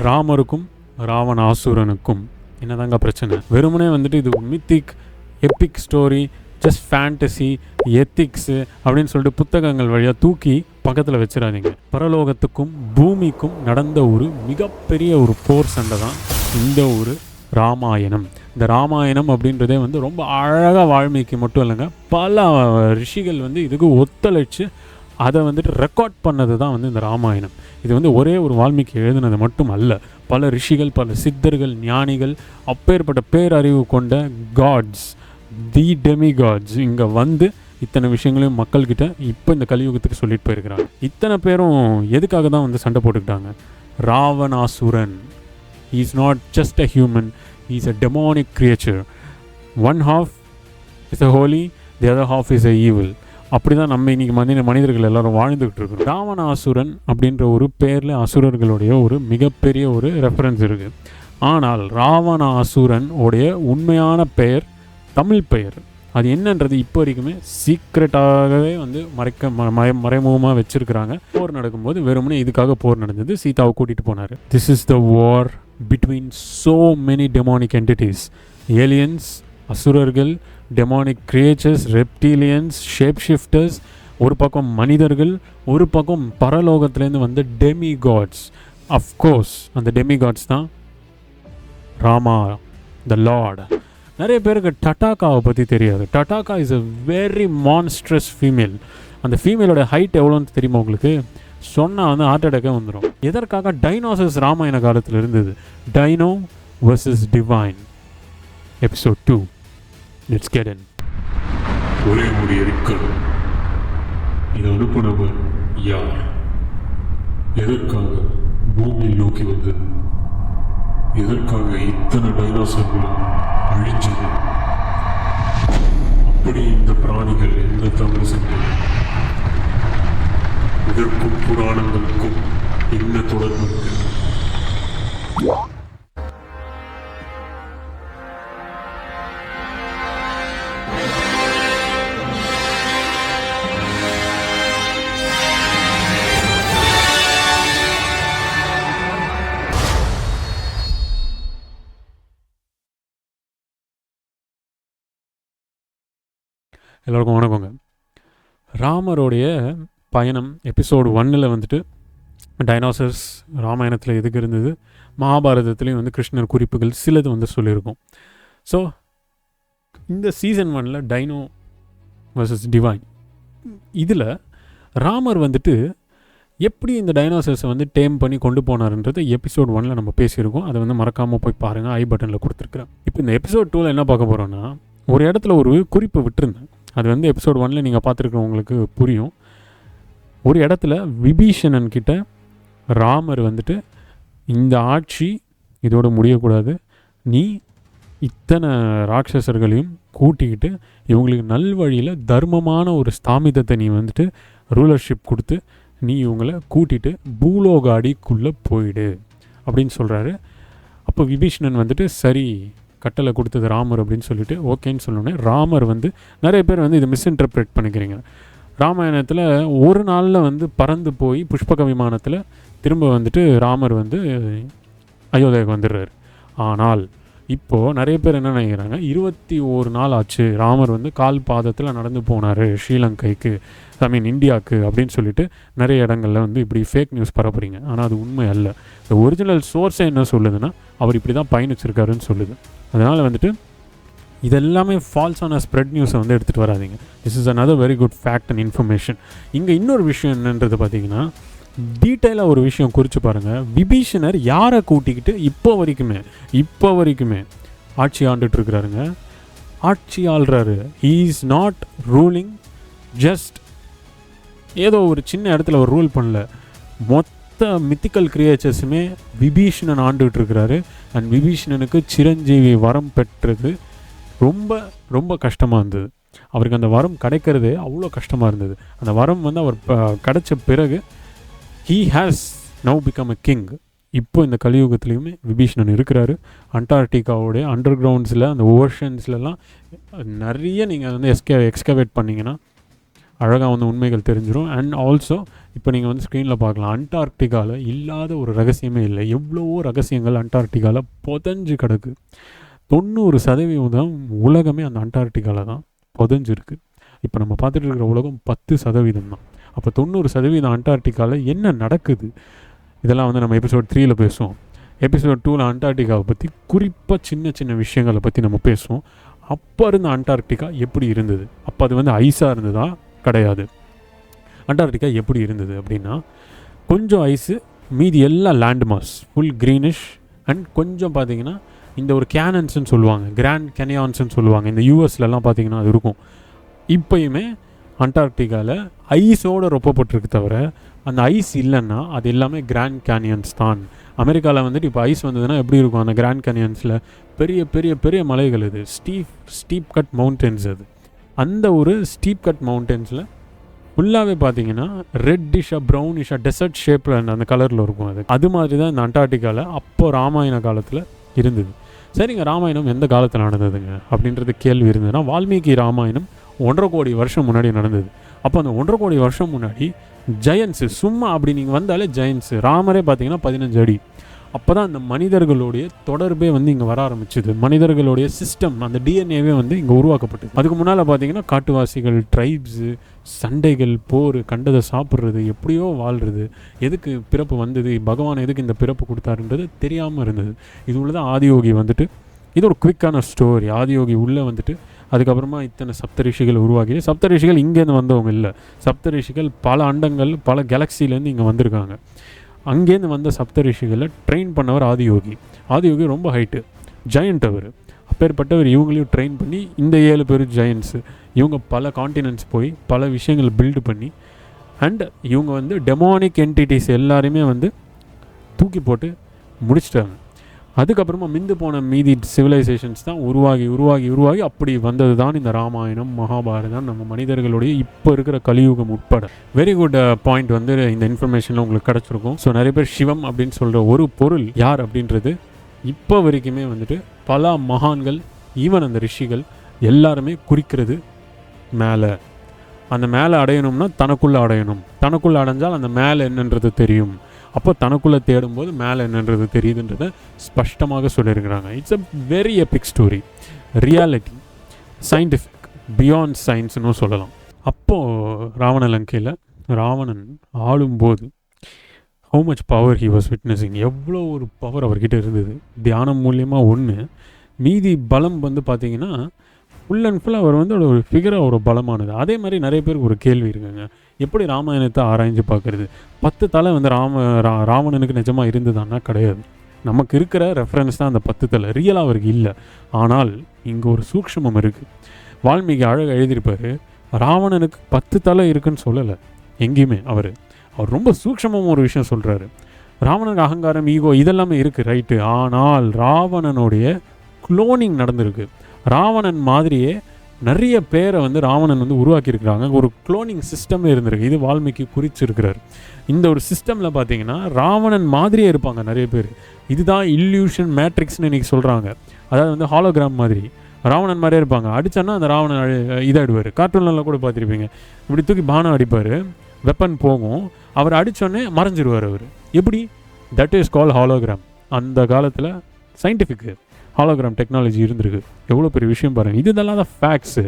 ராமருக்கும் ராவணாசுரனுக்கும் என்னதாங்க பிரச்சனை? வெறுமனே வந்துட்டு இது mythic epic story, just fantasy, ethics அப்படின்னு சொல்லிட்டு புத்தகங்கள் வழியாக தூக்கி பக்கத்தில் வச்சிடாதீங்க. பரலோகத்துக்கும் பூமிக்கும் நடந்த ஒரு மிகப்பெரிய ஒரு போர் சண்டை தான் இந்த ஒரு ராமாயணம். இந்த ராமாயணம் அப்படின்றதே வந்து ரொம்ப அழகாக வால்மீகி மட்டும் இல்லைங்க, பல ரிஷிகள் வந்து இதுக்கு ஒத்துழைச்சு அதை வந்துட்டு ரெக்கார்ட் பண்ணது தான் வந்து இந்த ராமாயணம். இது வந்து ஒரே ஒரு வால்மீகி எழுதினது மட்டும் அல்ல, பல ரிஷிகள், பல சித்தர்கள், ஞானிகள், அப்பேற்பட்ட பேரறிவு கொண்ட காட்ஸ், தி டெமிகாட்ஸ் இங்கே வந்து இத்தனை விஷயங்களையும் மக்கள்கிட்ட இப்போ இந்த கலியுகத்துக்கு சொல்லிட்டு போயிருக்கிறாங்க. இத்தனை பேரும் எதுக்காக தான் வந்து சண்டை போட்டுக்கிட்டாங்க? Ravanasuran is not just a human, is a demonic creature. One half is a holy, the other half is a evil. அப்படி தான் நம்ம இன்றைக்கி மனிதர்கள் எல்லோரும் வாழ்ந்துக்கிட்டு இருக்கோம். ராவணாசுரன் அப்படின்ற ஒரு பேரில் அசுரர்களுடைய ஒரு மிகப்பெரிய ஒரு ரெஃபரன்ஸ் இருக்குது. ஆனால் ராவணாசுரன் உடைய உண்மையான பெயர், தமிழ் பெயர், அது என்னன்றது இப்போ வரைக்குமே சீக்ரெட்டாகவே வந்து மறைமுகமாக வச்சுருக்கிறாங்க. போர் நடக்கும்போது வெறுமனே இதுக்காக போர் நடந்தது, சீதாவை கூட்டிகிட்டு போனார். This is the war between so many demonic entities, aliens, அசுரர்கள், demonic creatures, reptilians, shape shifters, ஒரு பக்கம் மனிதர்கள், ஒரு பக்கம் பரலோகத்துலேருந்து வந்த டெமி காட்ஸ். அஃப்கோர்ஸ் அந்த டெமி காட்ஸ் தான் ராமா த லார்ட். நிறைய பேருக்கு டட்டாக்காவை பற்றி தெரியாது. Tataka is a very monstrous female. அந்த ஃபீமேலோட ஹைட் எவ்வளோன்னு தெரியுமா உங்களுக்கு? சொன்னால் வந்து ஹார்ட் அட்டாக்கே வந்துடும். எதற்காக? டைனோசர்ஸ் ராமாயண காலத்தில் இருந்தது. Dino versus divine, episode 2. Let's get in. ஒரே ஒரு எரிக்கல். இது அனுப்புனவர் யார்? எதற்காக பூமியில் நோக்கி வந்தது? எதற்காக இத்தனை டைனோசர்களும் அழிஞ்சது? அப்படி இந்த பிராணிகள் என்ன தவறு செஞ்சது? இதற்கும் புராணங்களுக்கும் என்ன தொடர்பு? எல்லோருக்கும் வணக்கங்க. ராமருடைய பயணம் எபிசோடு 1 வந்துட்டு டைனோசர்ஸ் ராமாயணத்தில் எதுக்கு இருந்தது, மகாபாரதத்துலேயும் வந்து கிருஷ்ணர் குறிப்புகள் சிலது வந்து சொல்லியிருக்கோம். ஸோ இந்த சீசன் 1 டைனோ வர்சஸ் டிவைன், இதில் ராமர் வந்துட்டு எப்படி இந்த டைனோசர்ஸை வந்து டேம் பண்ணி கொண்டு போனார்ன்றது எபிசோட் 1 நம்ம பேசியிருக்கோம். அதை வந்து மறக்காமல் போய் பாருங்கள், ஐ பட்டனில் கொடுத்துருக்குறேன். இப்போ இந்த எபிசோட் 2 என்ன பார்க்க போகிறோன்னா, ஒரு இடத்துல ஒரு குறிப்பு விட்டுருந்தேன். அது வந்து எபிசோட் 1 நீங்கள் பார்த்துருக்கிறவங்களுக்கு புரியும். ஒரு இடத்துல விபீஷணன் கிட்ட ராமர் வந்துட்டு, இந்த ஆட்சி இதோடு முடியக்கூடாது, நீ இத்தனை ராட்சசர்களையும் கூட்டிக்கிட்டு இவங்களுக்கு நல்வழியில் தர்மமான ஒரு ஸ்தாமிதத்தை நீ வந்துட்டு ரூலர்ஷிப் கொடுத்து நீ இவங்களை கூட்டிகிட்டு பூலோகாடிக்குள்ளே போயிடு அப்படின்னு சொல்கிறாரு. அப்போ விபீஷணன் வந்துட்டு சரி கட்டளை கொடுத்தது ராமர் அப்படின்னு சொல்லிட்டு ஓகேன்னு சொன்னோன்னே, ராமர் வந்து நிறைய பேர் வந்து இதை மிஸ்இன்டர்பிரேட் பண்ணிக்கிறீங்க. ராமாயணத்தில் ஒரு நாளில் வந்து பறந்து போய் புஷ்பக விமானத்தில் திரும்ப வந்துட்டு ராமர் வந்து அயோத்தியாவுக்கு வந்துடுறாரு. ஆனால் இப்போது நிறைய பேர் என்ன நினைக்கிறாங்க, 21 நாள் ஆச்சு ராமர் வந்து கால் பாதத்தில் நடந்து போனார் ஸ்ரீலங்கைக்கு, இந்தியாவுக்கு அப்படின்னு சொல்லிட்டு நிறைய இடங்களில் வந்து இப்படி ஃபேக் நியூஸ் பரப்புறீங்க. ஆனால் அது உண்மை அல்ல. இந்த ஒரிஜினல் சோர்ஸே என்ன சொல்லுதுன்னா, அவர் இப்படி தான் பயணிச்சிருக்காருன்னு சொல்லுது. அதனால் வந்துட்டு இதெல்லாமே ஃபால்ஸான ஸ்ப்ரெட் நியூஸை வந்து எடுத்துகிட்டு வராதிங்க. This is another very good fact and information. இங்கே இன்னொரு விஷயம் என்னன்றது பார்த்தீங்கன்னா, டீட்டெயிலாக ஒரு விஷயம் குறித்து பாருங்கள். விபீஷணர் யாரை கூட்டிக்கிட்டு இப்போ வரைக்குமே ஆட்சி ஆண்டுட்டு இருக்கிறாருங்க, ஆட்சி ஆள்றாரு. He is not ruling just ஏதோ ஒரு சின்ன இடத்துல ஒரு ரூல் பண்ணல, மொத்த மித்திக்கல் கிரியேச்சர்ஸுமே விபீஷணன் ஆண்டுகிட்டு இருக்கிறாரு. அண்ட் விபீஷணனுக்கு சிரஞ்சீவி வரம் பெற்றது ரொம்ப ரொம்ப கஷ்டமாக இருந்தது. அவருக்கு அந்த வரம் கிடைக்கிறதே அவ்வளோ கஷ்டமாக இருந்தது. அந்த வரம் வந்து அவர் கிடைச்ச பிறகு he has now become a king. இப்போ இந்த கலியுகத்துலேயுமே விபீஷணன் இருக்கிறாரு. அண்டார்டிகாவோடைய அண்டர் கிரவுண்ட்ஸில் அந்த ஓஷன்ஸ்லலாம் நிறைய நீங்கள் வந்து எக்ஸ்கவேட் பண்ணிங்கன்னா அழகாக வந்து உண்மைகள் தெரிஞ்சிடும். அண்ட் ஆல்சோ இப்போ நீங்கள் வந்து ஸ்க்ரீனில் பார்க்கலாம், அண்டார்டிகாவில் இல்லாத ஒரு ரகசியமே இல்லை. எவ்வளவோ ரகசியங்கள் அண்டார்டிகாவில் புதஞ்சு கிடக்கு. 90% உலகமே அந்த அண்டார்டிகாவில் தான் புதஞ்சிருக்கு. இப்போ நம்ம பார்த்துட்டு இருக்கிற உலகம் 10% தான். அப்போ 90% அண்டார்டிகாவில் என்ன நடக்குது, இதெல்லாம் வந்து நம்ம எபிசோட் 3ல் பேசுவோம். எபிசோட் 2ல் அண்டார்டிகாவை பற்றி குறிப்பாக சின்ன சின்ன விஷயங்களை பற்றி நம்ம பேசுவோம். அப்போ இருந்த அண்டார்டிகா எப்படி இருந்தது, அப்போ அது வந்து ஐஸாக இருந்ததா, கிடையாது. அண்டார்டிகா எப்படி இருந்தது அப்படின்னா, கொஞ்சம் ஐஸு, மீதி எல்லாம் land mass, full greenish. And கொஞ்சம் பார்த்தீங்கன்னா இந்த ஒரு கேனன்ஸ்ன்னு சொல்லுவாங்க, கிராண்ட் கேனியான்ஸ்ன்னு சொல்லுவாங்க, இந்த யூஎஸ்லலாம் பார்த்தீங்கன்னா அது இருக்கும். இப்போயுமே அண்டார்டிகாவில் ஐஸோடு ரொப்பப்பட்டிருக்கு தவிர அந்த ஐஸ் இல்லைன்னா அது எல்லாமே கிராண்ட் கேனியன்ஸ் தான். அமெரிக்காவில் வந்துட்டு இப்போ ஐஸ் வந்ததுன்னா எப்படி இருக்கும், அந்த கிராண்ட் கேனியன்ஸில் பெரிய பெரிய பெரிய மலைகள், இது ஸ்டீப் கட் மவுண்டன்ஸ். அது அந்த ஒரு ஸ்டீப் கட் மவுண்டன்ஸில் ஃபுல்லாகவே பார்த்தீங்கன்னா ரெட்டிஷாக ப்ரௌனிஷாக டெசர்ட் ஷேப்பில் அந்த கலரில் இருக்கும். அது மாதிரி தான் இந்த அண்டார்டிகாவில் அப்போது ராமாயண காலத்தில் இருந்தது. சரிங்க, ராமாயணம் எந்த காலத்தில் நடந்ததுங்க அப்படின்றது கேள்வி இருந்ததுன்னா, வால்மீகி ராமாயணம் 1.5 கோடி வருஷம் முன்னாடி நடந்தது. அப்போ அந்த 1.5 கோடி வருஷம் முன்னாடி ஜெயன்ஸு, சும்மா அப்படி நீங்கள் வந்தாலே ஜெயன்ஸு, ராமரே பார்த்தீங்கன்னா 15 அடி. அப்போ தான் அந்த மனிதர்களுடைய தொடர்பே வந்து இங்கே வர ஆரம்பிச்சுது. மனிதர்களுடைய சிஸ்டம், அந்த டிஎன்ஏவே வந்து இங்கே உருவாக்கப்பட்டது. அதுக்கு முன்னால் பார்த்தீங்கன்னா காட்டுவாசிகள், ட்ரைப்ஸு, சண்டைகள், போர், கண்டதை சாப்பிட்றது, எப்படியோ வாழ்கிறது, எதுக்கு பிறப்பு வந்தது, பகவான் எதுக்கு இந்த பிறப்பு கொடுத்தாருன்றது தெரியாமல் இருந்தது. இது உள்ள தான் ஆதியோகி வந்துட்டு, இது ஒரு குவிக்கான ஸ்டோரி. ஆதியோகி உள்ளே வந்துட்டு அதுக்கப்புறமா இத்தனை சப்தரிஷிகள் உருவாகி, சப்தரிஷிகள் இங்கேருந்து வந்தவங்க இல்லை, சப்தரிஷிகள் பல அண்டங்கள், பல கேலக்சிலேருந்து இங்கே வந்திருக்காங்க. அங்கேருந்து வந்த சப்தரிஷிகளை ட்ரெயின் பண்ணவர் ஆதியோகி. ஆதியோகி ரொம்ப ஹைட்டு, ஜெயண்ட் அவர். அப்பேற்பட்டவர் இவங்களையும் ட்ரெயின் பண்ணி, இந்த 7 பேர் ஜெயன்ஸு, இவங்க பல காண்டினென்ட்ஸ் போய் பல விஷயங்கள் பில்டு பண்ணி, அண்ட் இவங்க வந்து டெமானிக் என்டிட்டிஸ் எல்லாரையுமே வந்து தூக்கி போட்டு முடிச்சிட்டாங்க. அதுக்கப்புறமா மிந்து போன மீதி சிவிலைசேஷன்ஸ் தான் உருவாகி அப்படி வந்தது தான் இந்த ராமாயணம், மகாபாரதம், நம்ம மனிதர்களுடைய இப்போ இருக்கிற கலியுகம் உட்பட. வெரி குட் பாயிண்ட் வந்து இந்த இன்ஃபர்மேஷனில் உங்களுக்கு கிடச்சிருக்கும். ஸோ நிறைய பேர் சிவம் அப்படின்னு சொல்கிற ஒரு பொருள் யார் அப்படின்றது இப்போ வரைக்குமே வந்துட்டு பல மகான்கள், ஈவன் அந்த ரிஷிகள் எல்லாருமே குறிக்கிறது மேலே. அந்த மேலே அடையணும்னா தனக்குள்ளே அடையணும், தனக்குள்ளே அடைஞ்சால் அந்த மேலே என்னன்றது தெரியும். அப்போ தனக்குள்ளே தேடும்போது மேலே என்னன்றது தெரியுதுன்றதை ஸ்பஷ்டமாக சொல்லியிருக்கிறாங்க. It's a very epic story, reality, scientific, beyond சயின்ஸ்னு சொல்லலாம். அப்போது ராவண லங்கையில் ராவணன் ஆளும்போது how much power he was witnessing, எவ்வளோ ஒரு பவர் அவர்கிட்ட இருந்தது. தியானம் மூலியமாக ஒன்று, மீதி பலம் வந்து பார்த்திங்கன்னா ஃபுல் அண்ட் ஃபுல்லாக அவர் வந்து ஒரு ஃபிகராக ஒரு பலமானது. அதே மாதிரி நிறைய பேருக்கு ஒரு கேள்வி இருக்குங்க, எப்படி ராமாயணத்தை ஆராய்ஞ்சு பார்க்குறது? 10 தலை வந்து ராவணனுக்கு நிஜமாக இருந்ததுன்னா கிடையாது. நமக்கு இருக்கிற ரெஃபரன்ஸ் தான் அந்த 10 தலை, ரியலாக அவருக்கு இல்லை. ஆனால் இங்கே ஒரு சூக்ஷ்மம் இருக்குது. வால்மீகி அழகாக எழுதியிருப்பார், ராவணனுக்கு 10 தலை இருக்குன்னு சொல்லலை எங்கேயுமே. அவர் ரொம்ப சூக்ஷ்மமாக ஒரு விஷயம் சொல்கிறாரு. ராவணனுக்கு அகங்காரம், ஈகோ இதெல்லாமே இருக்குது, ரைட்டு. ஆனால் ராவணனுடைய குளோனிங் நடந்திருக்கு. ராவணன் மாதிரியே நிறைய பேரை வந்து ராவணன் வந்து உருவாக்கியிருக்கிறாங்க. ஒரு குளோனிங் சிஸ்டமே இருந்திருக்கு. இது வால்மீகி குறிச்சிருக்கிறார். இந்த ஒரு சிஸ்டமில் பார்த்தீங்கன்னா ராவணன் மாதிரியே இருப்பாங்க நிறைய பேர். இதுதான் இல்யூஷன் மேட்ரிக்ஸ்னு இன்றைக்கி சொல்கிறாங்க. அதாவது வந்து ஹாலோகிராம் மாதிரி ராவணன் மாதிரியே இருப்பாங்க. அடித்தான்னா அந்த ராவணன் இதாகிடுவார். கார்ட்டூன்லாம் கூட பார்த்துருப்பீங்க, இப்படி தூக்கி பானம் அடிப்பார், வெப்பன் போகும், அவர் அடித்தோடனே மறைஞ்சிருவார் அவர். எப்படி? That is call hologram. அந்த காலத்தில் சயின்டிஃபிக்கு ஹாலோகிராம் டெக்னாலஜி இருந்திருக்கு. எவ்வளோ பெரிய விஷயம் பாருங்கள். இதெல்லாம் தான் ஃபேக்ட்ஸு.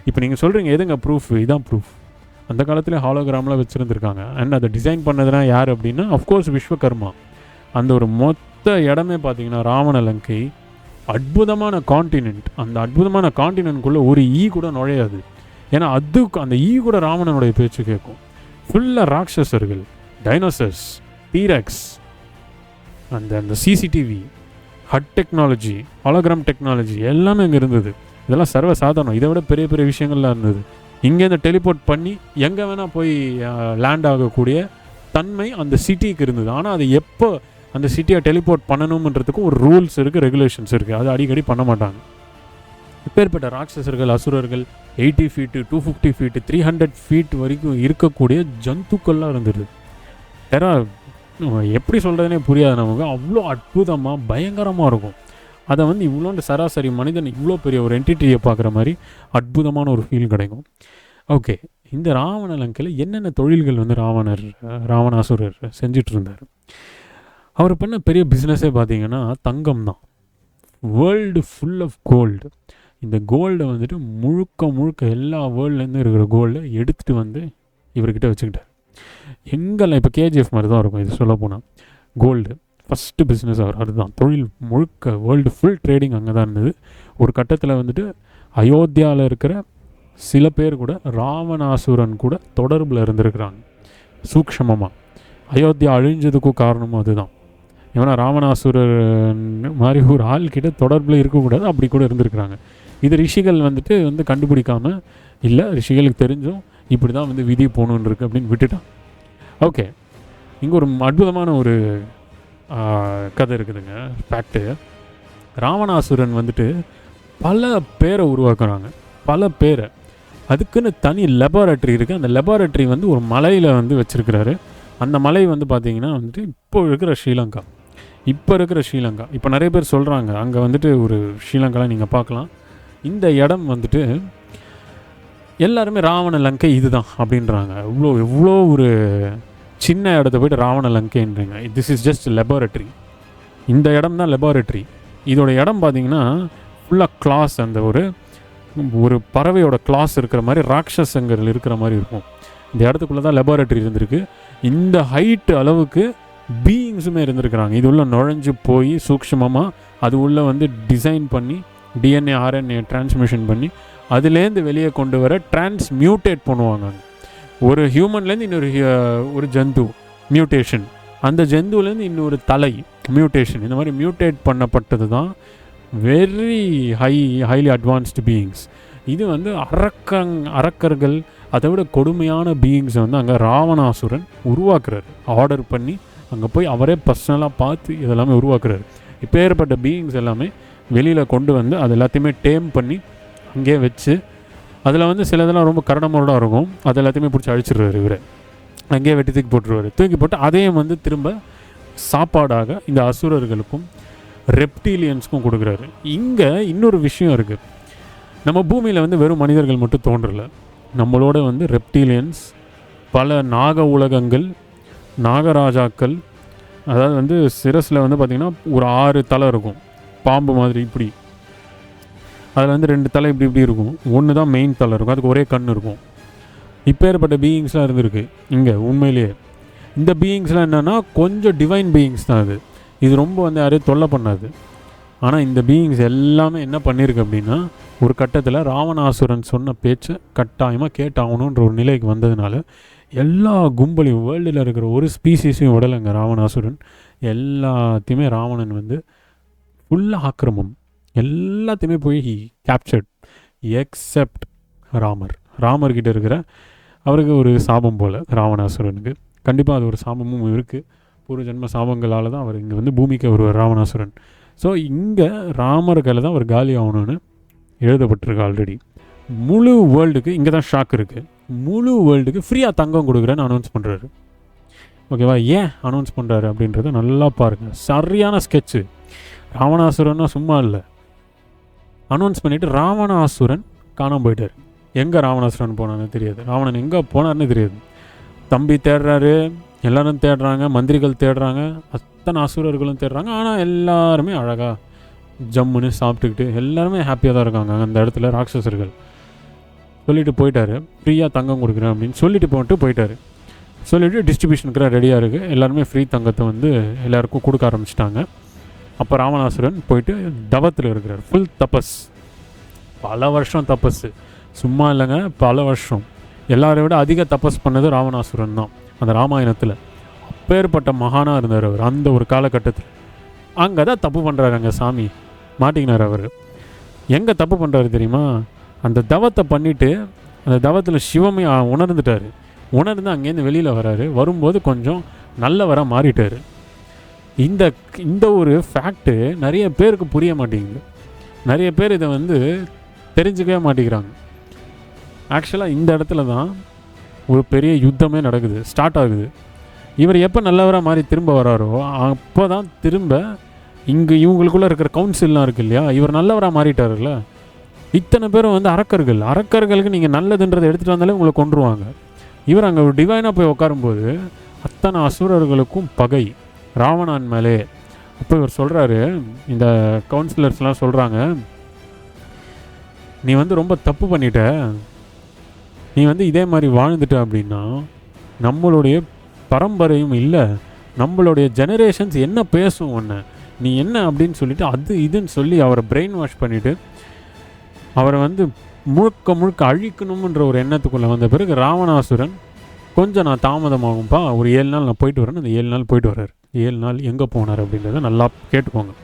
இப்போ நீங்கள் சொல்கிறீங்க எதுங்க ப்ரூஃப், இதான் ப்ரூஃப். அந்த காலத்தில் ஹாலோகிராமில் வச்சுருந்துருக்காங்க. அண்ட் அதை டிசைன் பண்ணதுனா யார் அப்படின்னா அஃப்கோர்ஸ் விஸ்வகர்மா. அந்த ஒரு மொத்த இடமே பார்த்திங்கன்னா ராவண லங்கை அற்புதமான காண்டினென்ட். அந்த அற்புதமான காண்டினென்ட்குள்ளே ஒரு கூட நுழையாது. ஏன்னா அந்த கூட ராவணனுடைய பேச்சு கேட்கும். ஃபுல்லாக ராட்சசர்கள், டைனோசர்ஸ், டீரெக்ஸ், அந்த CCTV, HUD technology, hologram technology எல்லாமே இங்கே இருந்தது. இதெல்லாம் சர்வ சாதாரணம். இதை விட பெரிய பெரிய விஷயங்கள்லாம் இருந்தது. இங்கேருந்து டெலிபோர்ட் பண்ணி எங்கே வேணால் போய் லேண்ட் ஆகக்கூடிய தன்மை அந்த சிட்டிக்கு இருந்தது. ஆனால் அது எப்போ அந்த சிட்டியை டெலிபோர்ட் பண்ணணுன்றதுக்கும் ஒரு ரூல்ஸ் இருக்குது, ரெகுலேஷன்ஸ் இருக்குது. அது அடிக்கடி பண்ண மாட்டாங்க. இப்பேற்பட்ட ராட்சசர்கள், அசுரர்கள் 80 ஃபீட்டு, 250 ஃபீட்டு, 300 ஃபீட் வரைக்கும் இருக்கக்கூடிய ஜந்துக்கள்லாம் இருந்தது. எப்படி சொல்கிறதுனே புரியாது நமக்கு. அவ்வளோ அற்புதமாக பயங்கரமாக இருக்கும். அதை வந்து இவ்வளோண்டு சராசரி மனிதன் இவ்வளோ பெரிய ஒரு என்டிட்டியை பார்க்குற மாதிரி அற்புதமான ஒரு ஃபீல் கிடைக்கும். ஓகே, இந்த ராவண லங்கையில் என்னென்ன தொழில்கள் வந்து ராவணாசுரர் செஞ்சிட்டு இருந்தார். அவர் பண்ண பெரிய பிஸ்னஸே பார்த்தீங்கன்னா தங்கம் தான். World full of gold. இந்த கோல்டை வந்துட்டு முழுக்க எல்லா வேர்ல்டுலேருந்து இருக்கிற கோல்டை எடுத்துகிட்டு வந்து இவர்கிட்ட வச்சுக்கிட்டார். எங்கெல்லாம் இப்போ கேஜிஎஃப் மாதிரி தான் இருக்கும் இது சொல்ல போனால். கோல்டு ஃபஸ்ட்டு பிஸ்னஸ் அதுதான். தொழில் முழுக்க வேர்ல்டு ஃபுல் ட்ரேடிங் அங்கே தான் இருந்தது. ஒரு கட்டத்தில் வந்துட்டு அயோத்தியாவில் இருக்கிற சில பேர் கூட ராவணாசுரன் கூட தொடர்பில் இருந்திருக்கிறாங்க சூக்ஷமமாக. அயோத்தியா அழிஞ்சதுக்கும் காரணமும் அதுதான். ஏன்னா ராவணாசுரன் மாதிரி ஒரு ஆள்கிட்ட தொடர்பில் இருக்கக்கூடாது, அப்படி கூட இருந்திருக்கிறாங்க. இது ரிஷிகள் வந்துட்டு கண்டுபிடிக்காமல், இல்லை ரிஷிகளுக்கு தெரிஞ்சும் இப்படி தான் வந்து விதி போகணுன்னு இருக்குது அப்படின்னு விட்டுட்டான். ஓகே, இங்கே ஒரு அற்புதமான ஒரு கதை இருக்குதுங்க, ஃபேக்ட்டு. ராவணாசுரன் வந்துட்டு பல பேரை உருவாக்குறாங்க, பல பேரை. அதுக்குன்னு தனி லெபார்ட்ரி இருக்குது. அந்த லெபார்ட்ரி வந்து ஒரு மலையில் வந்து வச்சுருக்கிறாரு. அந்த மலை வந்து பார்த்திங்கன்னா வந்துட்டு இப்போ இருக்கிற ஸ்ரீலங்கா. இப்போ நிறைய பேர் சொல்கிறாங்க அங்கே வந்துட்டு ஒரு ஸ்ரீலங்காவில் நீங்கள் பார்க்கலாம். இந்த இடம் வந்துட்டு எல்லாருமே ராவண லங்கை இதுதான் அப்படின்றாங்க. எவ்வளோ ஒரு சின்ன இடத்த போய்ட்டு ராவண லங்கைன்றீங்க. This is just laboratory. இந்த இடம் தான் லெபார்ட்ரி. இதோட இடம் பார்த்திங்கன்னா ஃபுல்லாக கிளாஸ், அந்த ஒரு பறவையோட கிளாஸ் இருக்கிற மாதிரி, ராட்சசங்கள் இருக்கிற மாதிரி இருக்கும். இந்த இடத்துக்குள்ளே தான் லெபார்ட்ரி இருந்திருக்கு. இந்த ஹைட்டு அளவுக்கு பீயிங்ஸுமே இருந்திருக்கிறாங்க. இது உள்ள நுழைஞ்சு போய் சூக்ஷ்மமாக அது உள்ளே வந்து டிசைன் பண்ணி டிஎன்ஏ ஆர்என்ஏ டிரான்ஸ்மிஷன் பண்ணி அதுலேருந்து வெளியே கொண்டு வர டிரான்ஸ்மியூட்டேட் பண்ணுவாங்க. ஒரு ஹியூமன்லேருந்து ஒரு ஜந்து மியூட்டேஷன், அந்த ஜந்துலேருந்து இன்னொரு தலை மியூட்டேஷன், இந்த மாதிரி மியூட்டேட் பண்ணப்பட்டது தான் வெரி ஹைலி அட்வான்ஸ்டு பீயிங்ஸ். இது வந்து அரக்கர்கள், அதை விட கொடுமையான பீயிங்ஸை வந்து அங்கே ராவணாசுரன் உருவாக்குறாரு. ஆர்டர் பண்ணி அங்கே போய் அவரே பர்சனலாக பார்த்து இதெல்லாமே உருவாக்குறாரு. இப்போ ஏற்பட்ட பீயிங்ஸ் எல்லாமே வெளியில் கொண்டு வந்து அது எல்லாத்தையுமே டேம் பண்ணி அங்கேயே வச்சு, அதில் வந்து சில இதெல்லாம் ரொம்ப கரடமோடாக இருக்கும், அது எல்லாத்தையுமே பிடிச்சி அழிச்சிடுறாரு இவர். அங்கேயே வெட்டி தூக்கி போட்டு அதையும் வந்து திரும்ப சாப்பாடாக இந்த அசுரர்களுக்கும் ரெப்டீலியன்ஸுக்கும் கொடுக்குறாரு. இங்கே இன்னொரு விஷயம் இருக்குது. நம்ம பூமியில் வந்து வெறும் மனிதர்கள் மட்டும் தோன்றலை. நம்மளோட வந்து ரெப்டீலியன்ஸ், பல நாக உலகங்கள், நாகராஜாக்கள், அதாவது வந்து சிரஸில் வந்து பார்த்திங்கன்னா ஒரு 6 தலை இருக்கும், பாம்பு மாதிரி. இப்படி அதில் வந்து 2 தலை இப்படி இருக்கும். ஒன்று தான் மெயின் தலை இருக்கும், அதுக்கு ஒரே கண் இருக்கும். இப்போ ஏற்பட்ட பீயிங்ஸ்லாம் இருந்திருக்கு இங்கே. உண்மையிலேயே இந்த பீயிங்ஸ்லாம் என்னென்னா கொஞ்சம் டிவைன் பீயிங்ஸ் தான். இது ரொம்ப வந்து யாரையும் தொல்லை பண்ணாது. ஆனால் இந்த பீயிங்ஸ் எல்லாமே என்ன பண்ணியிருக்கு அப்படின்னா, ஒரு கட்டத்தில் ராவணாசுரன் சொன்ன பேச்சை கட்டாயமாக கேட்டாகணுன்ற ஒரு நிலைக்கு வந்ததுனால எல்லா கும்பலையும், வேர்ல்டில் இருக்கிற ஒரு ஸ்பீசிஸையும் விடலைங்க ராவணாசுரன். எல்லாத்தையுமே ராவணன் வந்து ஃபுல்லாக ஆக்கிரமம், எல்லாத்தையுமே போய் கேப்சர்ட் எக்ஸப்ட் ராமர்கிட்ட இருக்கிற அவருக்கு ஒரு சாபம் போல் ராவணாசுரனுக்கு. கண்டிப்பாக அது ஒரு சாபமும் இருக்குது. பூர்வ ஜென்ம சாபங்களால் தான் அவர் இங்கே வந்து பூமிக்கு வருவார் ராவணாசுரன். ஸோ இங்கே ராமர் கையில் தான் அவர் காலி ஆகணும்னு எழுதப்பட்டிருக்கு ஆல்ரெடி. முழு வேர்ல்டுக்கு இங்கே தான் ஷாக் இருக்குது. முழு வேர்ல்டுக்கு ஃப்ரீயாக தங்கம் கொடுக்குறேன்னு அனௌன்ஸ் பண்ணுறாரு. ஓகேவா? ஏன் அனௌன்ஸ் பண்ணுறாரு அப்படின்றத நல்லா பாருங்கள். சரியான ஸ்கெட்சு. ராவணாசுரன்னா சும்மா இல்லை. அனௌன்ஸ் பண்ணிவிட்டு ராவணாசுரன் காணாமல் போயிட்டார். எங்கே ராவணாசுரன் போனான்னு தெரியாது, ராவணன் எங்கே போனார்னு தெரியாது. தம்பி தேடுறாரு, எல்லோரும் தேடுறாங்க, மந்திரிகள் தேடுறாங்க, அத்தனை அசுரர்களும் தேடுறாங்க. ஆனால் எல்லாருமே அழகாக ஜம்முன்னு சாப்பிட்டுக்கிட்டு எல்லாருமே ஹாப்பியாக தான் இருக்காங்க அந்த இடத்துல. ராட்சசர்கள் சொல்லிட்டு போயிட்டார், ஃப்ரீயாக தங்கம் கொடுக்குறேன் அப்படின்னு சொல்லிட்டு போயிட்டார். சொல்லிவிட்டு டிஸ்ட்ரிபியூஷனுக்கு ரெடியாக இருக்குது. எல்லாருமே ஃப்ரீ தங்கத்தை வந்து எல்லாருக்கும் கொடுக்க ஆரம்பிச்சிட்டாங்க. அப்போ ராவணாசுரன் போயிட்டு தவத்தில் இருக்கிறார். ஃபுல் தபஸ், பல வருஷம் தபஸ், சும்மா இல்லைங்க, பல வருஷம். எல்லாரை விட அதிக தபஸ் பண்ணது ராவணாசுரன் தான் அந்த ராமாயணத்தில். அப்பேற்பட்ட மகானாக இருந்தார் அவர் அந்த ஒரு காலகட்டத்தில். அங்கே தான் தப்பு பண்ணுறாரு, அங்கே சாமி மாட்டிக்கினார் அவர். எங்கே தப்பு பண்ணுறாரு தெரியுமா? அந்த தவத்தை பண்ணிவிட்டு அந்த தவத்தில் சிவமே உணர்ந்துட்டார். உணர்ந்து அங்கேருந்து வெளியில் வராரு. வரும்போது கொஞ்சம் நல்லவராக மாறிட்டார். இந்த ஒரு ஃபேக்ட்டு நிறைய பேருக்கு புரிய மாட்டேங்குது. நிறைய பேர் இதை வந்து தெரிஞ்சுக்கவே மாட்டேங்கிறாங்க. ஆக்சுவலாக இந்த இடத்துல தான் ஒரு பெரிய யுத்தமே நடக்குது, ஸ்டார்ட் ஆகுது. இவர் எப்போ நல்லவராக மாறி திரும்ப வராரோ அப்போ தான் திரும்ப இவங்களுக்குள்ளே இருக்கிற கவுன்சில்லாம் இருக்குது இல்லையா, இவர் நல்லவராக மாறிட்டார்ல, இத்தனை பேரும் வந்து அரக்கர்களுக்கு நீங்கள் நல்லதுன்றதை எடுத்துகிட்டு வந்தாலே உங்களை கொன்றுவாங்க. இவர் அங்கே ஒரு டிவைனாக போய் உட்காரும்போது அத்தனை அசுரர்களுக்கும் பகை ராவணன் மேலே. அப்போ இவர் சொல்கிறாரு, இந்த கவுன்சிலர்ஸ்லாம் சொல்கிறாங்க, நீ வந்து ரொம்ப தப்பு பண்ணிட்ட, நீ வந்து இதே மாதிரி வாழ்ந்துட்ட அப்படின்னா நம்மளுடைய பரம்பரையும் இல்லை, நம்மளுடைய ஜெனரேஷன்ஸ் என்ன பேசும் ஒன்று, நீ என்ன அப்படின்னு சொல்லிட்டு அது இதுன்னு சொல்லி அவரை பிரெயின் வாஷ் பண்ணிவிட்டு அவரை வந்து முழுக்க முழுக்க அழிக்கணும்ன்ற ஒரு எண்ணத்துக்குள்ளே வந்த பிறகு ராவணாசுரன் கொஞ்சம் நான் தாமதமாகும்பா, ஒரு 7 நாள் நான் போயிட்டு வரேன். அந்த 7 நாள் போயிட்டு வர்றாரு. 7 நாள் எங்கே போனார் அப்படின்றத நல்லா கேட்டுக்கோங்க.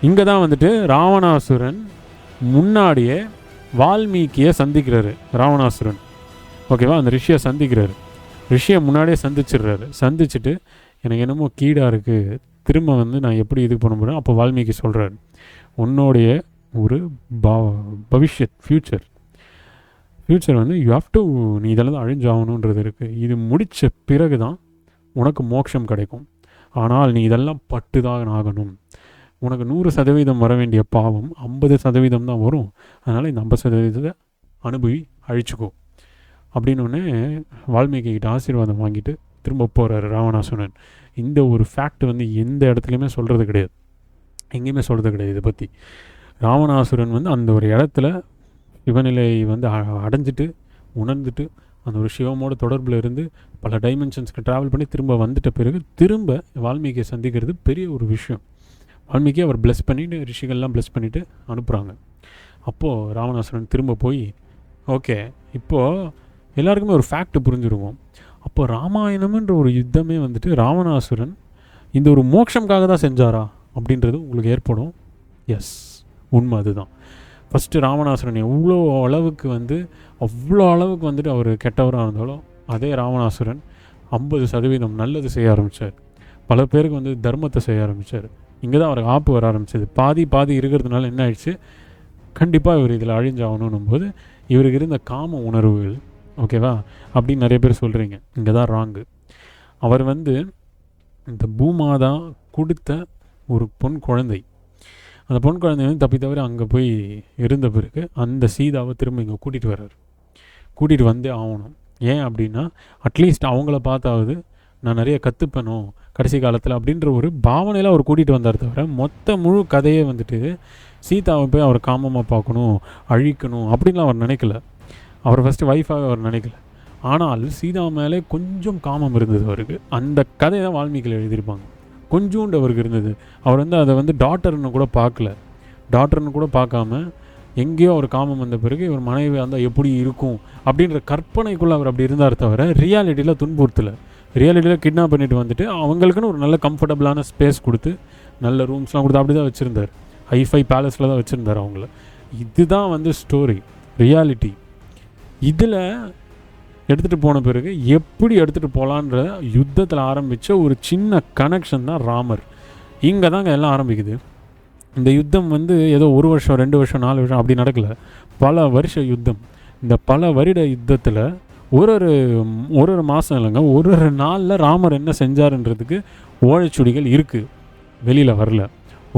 இங்கே தான் வந்துட்டு ராவணாசுரன் முன்னாடியே வால்மீகியை சந்திக்கிறாரு. ராவணாசுரன் ஓகேவா, அந்த ரிஷியை சந்திக்கிறாரு. ரிஷியை முன்னாடியே சந்திச்சுட்டு எனக்கு என்னமோ கீடாக இருக்குது, திரும்ப வந்து நான் எப்படி இது பண்ண முடியும். அப்போ வால்மீகி சொல்கிறாரு, உன்னுடைய ஒரு பவிஷ்யத் ஃப்யூச்சர் வந்து யூ ஹாவ் டு, நீ இதெல்லாம் தான் அழிஞ்சாகணுன்றது இருக்குது. இது முடித்த பிறகு தான் உனக்கு மோட்சம் கிடைக்கும். ஆனால் நீ இதெல்லாம் பட்டு தான் ஆகணும். உனக்கு 100% வர வேண்டிய பாவம் 50% தான் வரும். அதனால் இந்த 50% அழிச்சுக்கோ அப்படின்னு ஒன்று வால்மீகி கிட்ட ஆசீர்வாதம் வாங்கிட்டு திரும்ப போகிறாரு ராவணாசுரன். இந்த ஒரு ஃபேக்ட் வந்து எந்த இடத்துலையுமே சொல்கிறது கிடையாது, எங்கேயுமே சொல்கிறது கிடையாது. இதை பற்றி ராவணாசுரன் வந்து அந்த ஒரு இடத்துல சிவநிலை வந்து அடைஞ்சிட்டு உணர்ந்துட்டு அந்த ஒரு சிவமோட தொடர்பில் இருந்து பல டைமென்ஷன்ஸ்க்கு ட்ராவல் பண்ணி திரும்ப வந்துட்ட பிறகு திரும்ப வால்மீகியை சந்திக்கிறது பெரிய ஒரு விஷயம். வால்மீகி அவர் ப்ளஸ் பண்ணிவிட்டு, ரிஷிகள்லாம் ப்ளஸ் பண்ணிவிட்டு அனுப்புகிறாங்க. அப்போது ராவணாசுரன் திரும்ப போய் ஓகே, இப்போது எல்லாருக்குமே ஒரு ஃபேக்ட் புரிஞ்சுருவோம். அப்போ ராமாயணம்ன்ற ஒரு யுத்தமே வந்துட்டு ராவணாசுரன் இந்த ஒரு மோட்சம்காக தான் செஞ்சாரா அப்படின்றது உங்களுக்கு ஏற்படும். எஸ், உண்மை அதுதான். ஃபஸ்ட்டு ராவணாசுரன் அவ்வளோ அளவுக்கு வந்துட்டு அவர் கெட்டவராக இருந்தாலும் அதே ராவணாசுரன் 50% நல்லது செய்ய ஆரம்பித்தார். பல பேருக்கு வந்து தர்மத்தை செய்ய ஆரம்பித்தார். இங்கே தான் அவருக்கு ஆப்பு வர ஆரம்பிச்சது. பாதி இருக்கிறதுனால என்ன ஆயிடுச்சு, கண்டிப்பாக இவர் இதில் அழிஞ்சாகணும் போது இவருக்கு இருந்த காம உணர்வுகள் ஓகேவா அப்படின்னு நிறைய பேர் சொல்கிறீங்க. இங்கே தான் ராங்கு. அவர் வந்து இந்த பூமாதா கொடுத்த ஒரு பொன் குழந்தை, அந்த பொன் குழந்தை வந்து தவிர அங்கே போய் இருந்த பிறகு அந்த சீதாவை திரும்ப இங்கே கூட்டிகிட்டு வந்தே ஆகணும். ஏன் அப்படின்னா அட்லீஸ்ட் அவங்கள பார்த்தாவது நான் நிறைய கற்றுப்பேனும் கடைசி காலத்தில் அப்படின்ற ஒரு பாவனையில் அவர் கூட்டிகிட்டு வந்தார். தவிர மொத்த முழு கதையே வந்துட்டு சீதாவை போய் அவர் காமமாக பார்க்கணும், அழிக்கணும் அப்படின்லாம் அவர் நினைக்கல. அவர் ஃபஸ்ட்டு ஒய்ஃபாக அவர் நினைக்கல. ஆனால் சீதா மேலே கொஞ்சம் காமம் இருந்தது அவருக்கு. அந்த கதையை தான் வால்மீகியில் எழுதியிருப்பாங்க. கொஞ்சோண்டு அவருக்கு இருந்தது. அவர் வந்து அதை வந்து டாட்டர்னு கூட பார்க்காம எங்கேயோ அவர் காமம் வந்த பிறகு இவர் மனைவி வந்தால் எப்படி இருக்கும் அப்படின்ற கற்பனைக்குள்ளே அவர் அப்படி இருந்தார். தவிர ரியாலிட்டியில் துன்புறுத்தலை. ரியாலிட்டியில் கிட்னாப் பண்ணிட்டு வந்துட்டு அவங்களுக்குன்னு ஒரு நல்ல கம்ஃபர்டபுளான ஸ்பேஸ் கொடுத்து நல்ல ரூம்ஸ்லாம் கொடுத்து அப்படி தான் வச்சுருந்தார். ஹைஃபை பேலஸில் தான் வச்சுருந்தார் அவங்கள. இதுதான் வந்து ஸ்டோரி, ரியாலிட்டி. இதில் எடுத்துகிட்டு போன பிறகு எப்படி எடுத்துகிட்டு போகலான்ற யுத்தத்தில் ஆரம்பித்த ஒரு சின்ன கனெக்ஷன் தான் ராமர். இங்கே தாங்க எல்லாம் ஆரம்பிக்குது. இந்த யுத்தம் வந்து ஏதோ 1 வருஷம் 2 வருஷம் 4 வருஷம் அப்படி நடக்கலை, பல வருஷ யுத்தம். இந்த பல வருட யுத்தத்தில் ஒரு மாதம் இல்லைங்க, ஒரு நாளில் ராமர் என்ன செஞ்சாருன்றதுக்கு ஓலைச்சுடிகள் இருக்குது, வெளியில் வரல.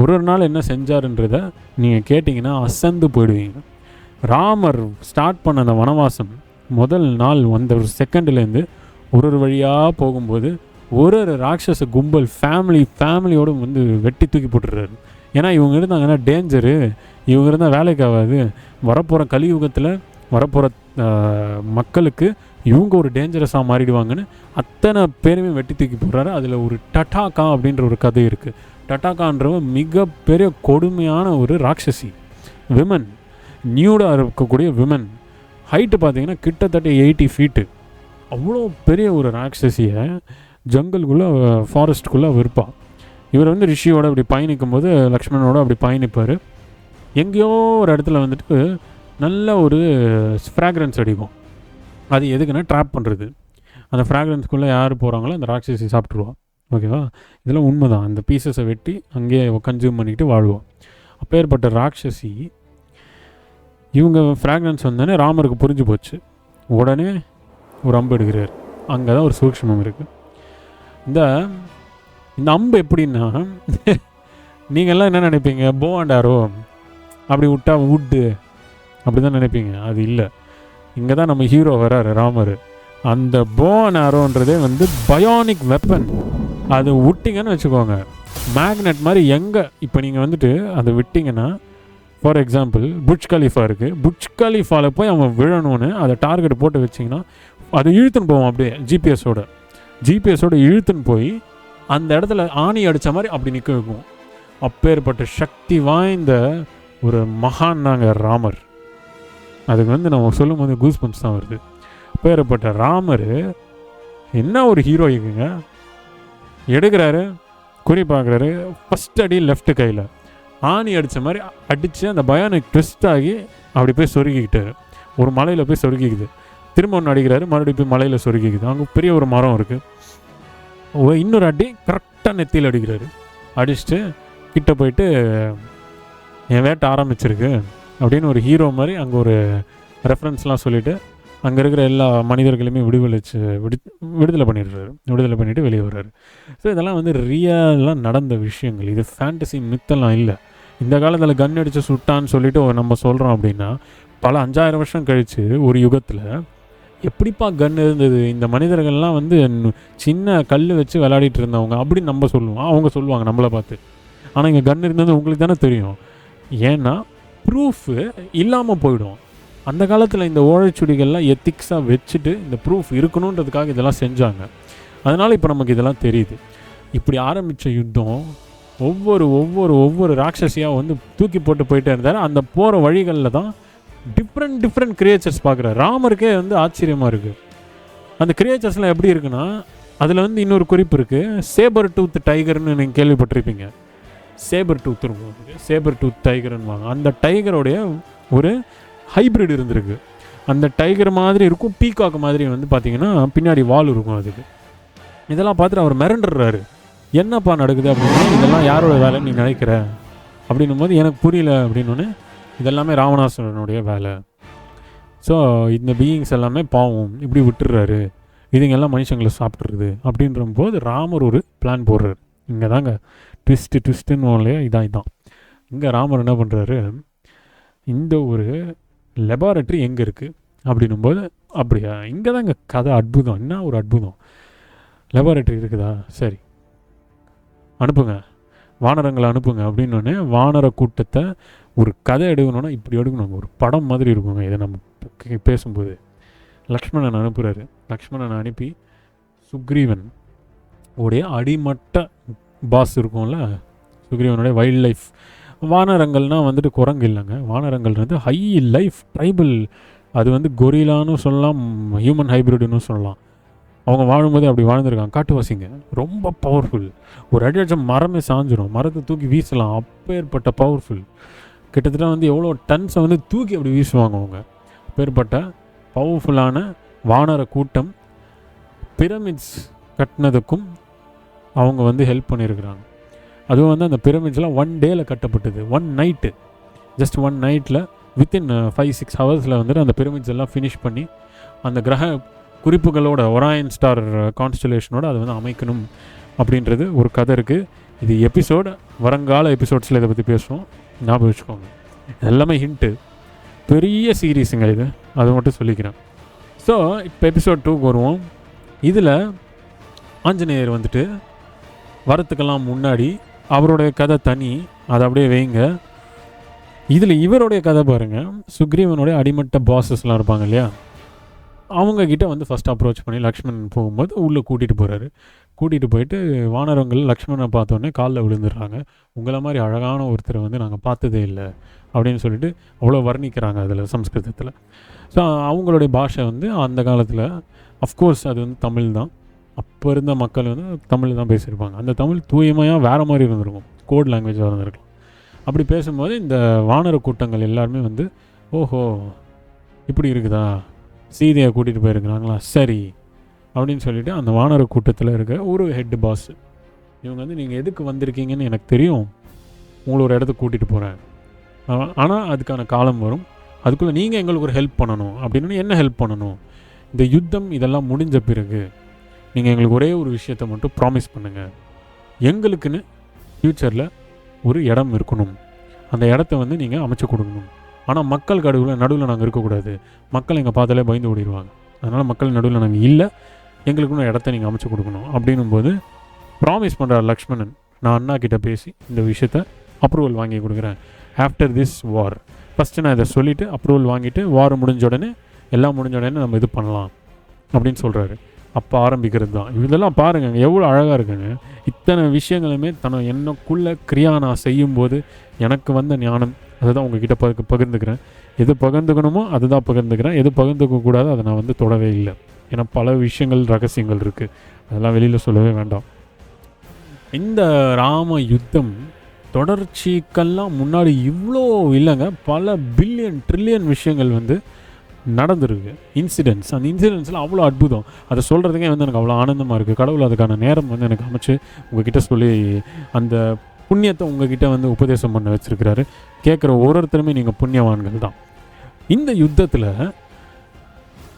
ஒரு நாள் என்ன செஞ்சாருன்றதை நீங்கள் கேட்டிங்கன்னா அசந்து போயிடுவீங்க. ராமர் ஸ்டார்ட் பண்ண அந்த வனவாசம் முதல் நாள் வந்த ஒரு செகண்ட்லேருந்து ஒரு வழியாக போகும்போது ஒரு ராட்சச கும்பல் ஃபேமிலியோடு வந்து வெட்டி தூக்கி போட்டுடுறாரு. ஏன்னா இவங்க இருந்தாங்கன்னா டேஞ்சரு, இவங்க இருந்தால் வேலைக்கு ஆகாது, வரப்போகிற கலியுகத்தில் வரப்போகிற மக்களுக்கு இவங்க ஒரு டேஞ்சரஸாக மாறிடுவாங்கன்னு அத்தனை பேருமே வெட்டி தூக்கி போடுறாரு. அதில் ஒரு டட்டாக்கா அப்படின்ற ஒரு கதை இருக்குது. டட்டாக்கான்றவ மிகப்பெரிய கொடுமையான ஒரு ராட்சசி, விமன், நியூடாக இருக்கக்கூடிய விமன். ஹைட்டு பார்த்தீங்கன்னா கிட்டத்தட்ட 80 ஃபீட்டு. அவ்வளோ பெரிய ஒரு ராட்சசியை ஜங்கலுக்குள்ளே ஃபாரஸ்ட்டுக்குள்ளே விற்பாள். இவர் வந்து ரிஷியோட அப்படி பயணிக்கும் போது லக்ஷ்மணனோட அப்படி பயணிப்பார். எங்கேயோ ஒரு இடத்துல வந்துட்டு நல்ல ஒரு ஃப்ராக்ரன்ஸ் அடிக்கும். அது எதுக்குன்னா ட்ராப் பண்ணுறது. அந்த ஃப்ராக்ரன்ஸ்குள்ளே யார் போகிறாங்களோ அந்த ராட்சசி சாப்பிட்ருவா. ஓகேவா? இதெல்லாம் உண்மை தான். அந்த பீசஸை வெட்டி அங்கேயே கன்சியூம் பண்ணிக்கிட்டு வாழ்வோம். அப்பேற்பட்ட ராட்சசி இவங்க ஃப்ராக்ரன்ஸ் வந்தோடனே ராமருக்கு புரிஞ்சு போச்சு. உடனே ஒரு அம்பு எடுக்கிறார். அங்கே தான் ஒரு சூக்ஷ்மம் இருக்குது. இந்த இந்த அம்பு எப்படின்னா நீங்கள்லாம் என்ன நினைப்பீங்க, போ அண்ட் ஆரோ அப்படி விட்டா வுட்டு அப்படி தான் நினைப்பீங்க. அது இல்லை. இங்கே தான் நம்ம ஹீரோ வராரு ராமர். அந்த போ அண்ட் ஆரோன்றதே வந்து பயோனிக் வெப்பன். அது விட்டிங்கன்னு வச்சுக்கோங்க, மேக்னெட் மாதிரி எங்கே இப்போ நீங்கள் வந்துட்டு அதை விட்டிங்கன்னா, ஃபார் எக்ஸாம்பிள் புர்ஜ் கலீஃபா இருக்குது, புர்ஜ் கலீஃபாவில் போய் அவன் விழணும்னு அதை டார்கெட் போட்டு வச்சிங்கன்னா அது இழுத்துன்னு போவோம். அப்படியே ஜிபிஎஸோட இழுத்துன்னு போய் அந்த இடத்துல ஆணி அடித்த மாதிரி அப்படி நிற்க வைக்கும். அப்பேற்பட்ட சக்தி வாய்ந்த ஒரு மகான் நாங்கள் ராமர். அதுக்கு வந்து நம்ம சொல்லும் போது கூஸ் பம்ப்ஸ் தான் வருது. அப்பேற்பட்ட ராமர் என்ன ஒரு ஹீரோயிக்குங்க. எடுக்கிறாரு, குறி பார்க்குறாரு, ஃபஸ்ட் அடி லெஃப்ட் கையில் ஆணி அடித்த மாதிரி அடித்து அந்த பயானிக் ட்விஸ்ட் ஆகி அப்படி போய் சொருகிக்கிட்டார். ஒரு மலையில் போய் சொருகிக்குது. திரும்ப ஒன்று அடிக்கிறாரு, மறுபடியும் போய் மலையில் சொருகிக்குது. அங்கே பெரிய ஒரு மரம் இருக்குது. இன்னொரு அடி கரெக்டாக நெத்தியில் அடிக்கிறாரு. அடிச்சுட்டு கிட்ட போயிட்டு என் வேட்டை ஆரம்பிச்சிருக்கு அப்படின்னு ஒரு ஹீரோ மாதிரி அங்கே ஒரு ரெஃபரன்ஸ்லாம் சொல்லிவிட்டு அங்கே இருக்கிற எல்லா மனிதர்களையுமே விடுதலை பண்ணிட்டு வெளியே வர்றாரு. ஸோ இதெல்லாம் வந்து ரியலாக நடந்த விஷயங்கள். இது ஃபேண்டசி மித்தெல்லாம் இல்லை. இந்த காலத்தில் கன் அடித்து சுட்டான்னு சொல்லிட்டு நம்ம சொல்கிறோம் அப்படின்னா, பல 5000 வருஷம் கழித்து ஒரு யுகத்தில் எப்படிப்பா கன் இருந்தது, இந்த மனிதர்கள்லாம் வந்து சின்ன கல் வச்சு விளையாடிட்டு இருந்தவங்க அப்படின்னு நம்ம சொல்லுவோம். அவங்க சொல்லுவாங்க நம்மளை பார்த்து. ஆனால் இங்கே கன் இருந்தது உங்களுக்கு தானே தெரியும். ஏன்னா ப்ரூஃபு இல்லாமல் போயிடும். அந்த காலத்தில் இந்த ஓலைச்சுடிகள்லாம் எத்திக்ஸாக வச்சுட்டு இந்த ப்ரூஃப் இருக்கணுன்றதுக்காக இதெல்லாம் செஞ்சாங்க. அதனால் இப்போ நமக்கு இதெல்லாம் தெரியுது. இப்படி ஆரம்பித்த யுத்தம் ஒவ்வொரு ராட்சசியாக வந்து தூக்கி போட்டு போயிட்டே இருந்தார். அந்த போகிற வழிகளில் தான் டிஃப்ரெண்ட் கிரியேச்சர்ஸ் பார்க்குறாரு. ராமருக்கே வந்து ஆச்சரியமாக இருக்குது. அந்த கிரியேச்சர்ஸ்லாம் எப்படி இருக்குன்னா, அதில் வந்து இன்னொரு குறிப்பு இருக்குது. சேபர் டூத் டைகர்னு நீங்கள் கேள்விப்பட்டிருப்பீங்க. சேபர் டூத் இருக்கும், சேபர் டூத் டைகர்னுவாங்க. அந்த டைகருடைய ஒரு ஹைப்ரிட் இருந்திருக்கு. அந்த டைகர் மாதிரி இருக்கும், பீகாக் மாதிரி வந்து பார்த்திங்கன்னா பின்னாடி வால் இருக்கும் அதுக்கு. இதெல்லாம் பார்த்துட்டு அவர் மிரண்டுறாரு. என்னப்பா நடக்குது அப்படின்னா, இதெல்லாம் யாரோட வேலைன்னு நீ நினைக்கிற அப்படின்னும் போது எனக்கு புரியல அப்படின்னோடனே, இதெல்லாமே ராவணாசுரனுடைய வேலை. ஸோ இந்த பீயிங்ஸ் எல்லாமே பாவம், இப்படி விட்டுடுறாரு, இதுங்கெல்லாம் மனுஷங்களை சாப்பிட்றது அப்படின்ற போது ராமர் ஒரு பிளான் போடுறாரு. இங்கே தாங்க ட்விஸ்ட்டுன்னு இல்லையா, இதான் இங்கே ராமர் என்ன பண்ணுறாரு, இந்த ஒரு லெபார்ட்ரி எங்கே இருக்குது அப்படின்னும் போது, அப்படியா இங்கே தான் இங்கே கதை அற்புதம். என்ன ஒரு அற்புதம், லெபார்ட்ரி இருக்குதா, சரி அனுப்புங்க, வானரங்களை அனுப்புங்க அப்படின்னோடனே வானர கூட்டத்தை ஒரு கதை எடுக்கணுன்னா இப்படி எடுக்கணும். ஒரு படம் மாதிரி இருக்குங்க. இதை நம்ம பேசும்போது லக்ஷ்மணன் அனுப்புகிறாரு. லக்ஷ்மணன் அனுப்பி சுக்ரீவன் உடைய அடிமட்ட பாஸ் இருக்கும்ல, சுக்ரீவனுடைய வைல்ட் லைஃப். வானரங்கள்னால் வந்துட்டு குரங்கு இல்லைங்க. வானரங்கள் வந்து ஹை லைஃப் ட்ரைபல். அது வந்து கொரிலான்னு சொல்லலாம், ஹியூமன் ஹைப்ரிட்னு சொல்லலாம். அவங்க வாழும்போது அப்படி வாழ்ந்துருக்காங்க. காட்டுவாசிங்க ரொம்ப பவர்ஃபுல். ஒரு அடி அடிச்ச மரமே சாஞ்சிரும், மரத்தை தூக்கி வீசலாம், அப்பேற்பட்ட பவர்ஃபுல். கிட்டத்தட்ட வந்து எவ்வளோ டன்ஸை வந்து தூக்கி அப்படி வீசுவாங்க அவங்க. அப்பேற்பட்ட பவர்ஃபுல்லான வானர கூட்டம் பிரமிட்ஸ் கட்டினதுக்கும் அவங்க வந்து ஹெல்ப் பண்ணியிருக்கிறாங்க. அதுவும் வந்து அந்த பிரமிட்ஸ்லாம் 1 டேயில் கட்டப்பட்டது. 1 நைட்டு, ஜஸ்ட் 1 நைட்டில் வித்தின் 5-6 ஹவர்ஸில் வந்துட்டு அந்த பிரமிட்ஸ் எல்லாம் ஃபினிஷ் பண்ணி அந்த கிரக குறிப்புகளோட ஒராயன் ஸ்டார் கான்ஸ்டலேஷனோட அதை வந்து அமைக்கணும் அப்படின்றது ஒரு கதை இருக்குது. இது எபிசோடு, வருங்கால எபிசோட்ஸில் இதை பற்றி பேசுவோம், ஞாபகம் வச்சுக்கோங்க. எல்லாமே ஹிண்ட்டு, பெரிய சீரீஸுங்க இது, அது மட்டும் சொல்லிக்கிறேன். ஸோ இப்போ எபிசோட் 2க்கு வருவோம். இதில் ஆஞ்சநேயர் வந்துட்டு வரத்துக்கெல்லாம் முன்னாடி அவருடைய கதை தனி, அதை அப்படியே வைங்க. இதில் இவருடைய கதை பாருங்கள். சுக்ரீவனுடைய அடிமட்ட பாஸஸ்லாம் இருப்பாங்க இல்லையா, அவங்கக்கிட்ட வந்து ஃபஸ்ட் அப்ரோச் பண்ணி லக்ஷ்மணன் போகும்போது உள்ளே கூட்டிகிட்டு போயிட்டு வானரங்கள் லக்ஷ்மணனை பார்த்தோன்னே காலில் விழுந்துடுறாங்க. உங்களை மாதிரி அழகான ஒருத்தரை வந்து நாங்கள் பார்த்ததே இல்லை அப்படின்னு சொல்லிட்டு அவ்வளோ வர்ணிக்கிறாங்க அதில் சம்ஸ்கிருதத்தில். ஸோ அவங்களுடைய பாஷை வந்து அந்த காலத்தில் அஃப்கோர்ஸ் அது வந்து தமிழ் தான். அப்போ இருந்த மக்கள் வந்து தமிழ் தான் பேசியிருப்பாங்க. அந்த தமிழ் தூய்மையாக வேறு மாதிரி இருந்திருக்கும், கோட் லாங்குவேஜாக இருந்திருக்கும். அப்படி பேசும்போது இந்த வானர கூட்டங்கள் எல்லாருமே வந்து ஓஹோ இப்படி இருக்குதா, சீதையை கூட்டிகிட்டு போயிருக்கிறாங்களா, சரி அப்படின்னு சொல்லிவிட்டு அந்த வானர கூட்டத்தில் இருக்க ஒரு ஹெட் பாஸ் இவங்க வந்து நீங்கள் எதுக்கு வந்திருக்கீங்கன்னு எனக்கு தெரியும், உங்களை ஒரு இடத்துக்கு கூட்டிகிட்டு போகிறேன், ஆனால் அதுக்கான காலம் வரும், அதுக்குள்ளே நீங்கள் எங்களுக்கு ஒரு ஹெல்ப் பண்ணணும். அப்படின்னு என்ன ஹெல்ப் பண்ணணும்? இந்த யுத்தம் இதெல்லாம் முடிஞ்ச பிறகு நீங்கள் எங்களுக்கு ஒரே ஒரு விஷயத்தை மட்டும் ப்ராமிஸ் பண்ணுங்கள், எங்களுக்குன்னு ஃப்யூச்சரில் ஒரு இடம் இருக்கணும், அந்த இடத்த வந்து நீங்கள் அமைச்சு கொடுக்கணும். ஆனால் மக்கள் நடுவில் நாங்கள் இருக்கக்கூடாது, மக்கள் எங்கள் பார்த்தாலே பயந்து ஓடிடுவாங்க, அதனால் மக்கள் நடுவில் நாங்கள் இல்லை, எங்களுக்குன்னு இடத்த நீங்கள் அமைச்சு கொடுக்கணும். அப்படின்னும்போது ப்ராமிஸ் பண்ணுறார் லக்ஷ்மணன், நான் அண்ணா கிட்டே பேசி இந்த விஷயத்த அப்ரூவல் வாங்கி கொடுக்குறேன். ஆஃப்டர் திஸ் வார் ஃபஸ்ட்டு நான் இதை சொல்லிவிட்டு அப்ரூவல் வாங்கிட்டு வார் முடிஞ்ச உடனே எல்லாம் முடிஞ்ச உடனே நம்ம இது பண்ணலாம் அப்படின்னு சொல்கிறாரு. அப்போ ஆரம்பிக்கிறது தான் இதெல்லாம். பாருங்கள் எவ்வளோ அழகாக இருக்குங்க. இத்தனை விஷயங்களுமே எனக்குள்ளே கிரியா நான் செய்யும்போது எனக்கு வந்த ஞானம் அதை தான் உங்ககிட்ட பகிர்ந்துக்கிறேன். எது பகிர்ந்துக்கணுமோ அதுதான் பகிர்ந்துக்கிறேன், எது பகிர்ந்துக்கக்கூடாது அதை நான் வந்து தொடவே இல்லை. ஏன்னா பல விஷயங்கள் ரகசியங்கள் இருக்குது, அதெல்லாம் வெளியில் சொல்லவே வேண்டாம். இந்த ராம யுத்தம் தொடர்ச்சிக்கெல்லாம் முன்னாடி இவ்வளோ இல்லைங்க, பல பில்லியன் ட்ரில்லியன் விஷயங்கள் வந்து நடந்துருக்கு, இன்சிடென்ட்ஸ். அந்த இன்சிடென்ட்ஸ்லாம் அவ்வளோ அற்புதம். அதை சொல்கிறதுக்கே வந்து எனக்கு அவ்வளோ ஆனந்தமாக இருக்குது. கடவுள் அதுக்கான நேரம் வந்து எனக்கு அமைச்சு உங்ககிட்ட சொல்லி அந்த புண்ணியத்தை உங்ககிட்ட வந்து உபதேசம் பண்ண வச்சுருக்கிறாரு. கேட்குற ஒருத்தருமே நீங்கள் புண்ணியவான்கள் தான். இந்த யுத்தத்தில்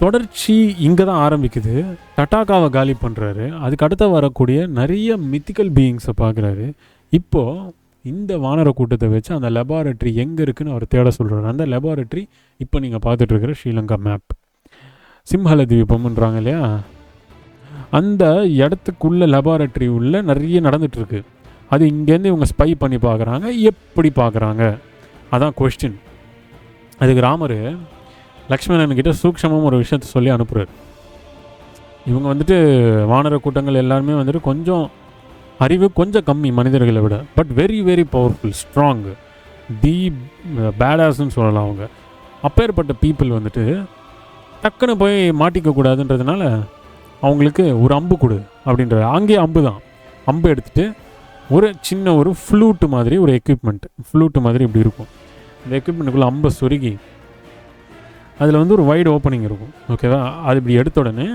தொடர்ச்சி இங்கே தான் ஆரம்பிக்குது. டட்டாக்காவை காலி பண்ணுறாரு, அதுக்கு அடுத்த வரக்கூடிய நிறைய மித்திக்கல் பீயிங்ஸை பார்க்குறாரு. இப்போது இந்த வானர கூட்டத்தை வச்சு அந்த லெபார்ட்ரி எங்கே இருக்குதுன்னு அவர் தேட சொல்கிறார். அந்த லெபார்ட்ரி இப்போ நீங்கள் பார்த்துட்ருக்கிற ஸ்ரீலங்கா மேப், சிம்ஹல தீபம்ன்றாங்க இல்லையா, அந்த இடத்துக்குள்ள லெபார்ட்ரி உள்ள நிறைய நடந்துகிட்ருக்கு. அது இங்கேருந்து இவங்க ஸ்பை பண்ணி பார்க்குறாங்க. எப்படி பார்க்குறாங்க அதான் கொஸ்டின். அதுக்கு ராமர் லக்ஷ்மணன்கிட்ட சூக்ஷமாக ஒரு விஷயத்த சொல்லி அனுப்புகிறார். இவங்க வந்துட்டு வானர கூட்டங்கள் எல்லாருமே வந்துட்டு கொஞ்சம் அறிவு கொஞ்சம் கம்மி மனிதர்களை விட, but very very powerful, strong, the பேடாஸ்ன்னு சொல்லலாம். அவங்க அப்பேற்பட்ட பீப்புள் வந்துட்டு டக்குன்னு போய் மாட்டிக்கக்கூடாதுன்றதுனால அவங்களுக்கு ஒரு அம்பு கொடு அப்படின்றது. அங்கேயே அம்பு தான். அம்பு எடுத்துகிட்டு ஒரு சின்ன ஒரு ஃப்ளூட்டு மாதிரி ஒரு எக்யூப்மெண்ட், ஃப்ளூட்டு மாதிரி இப்படி இருக்கும். இந்த எக்யூப்மெண்ட்டுக்குள்ளே அம்பை சொருகி அதில் வந்து ஒரு வைடு ஓப்பனிங் இருக்கும். ஓகேவா? அது இப்படி எடுத்த உடனே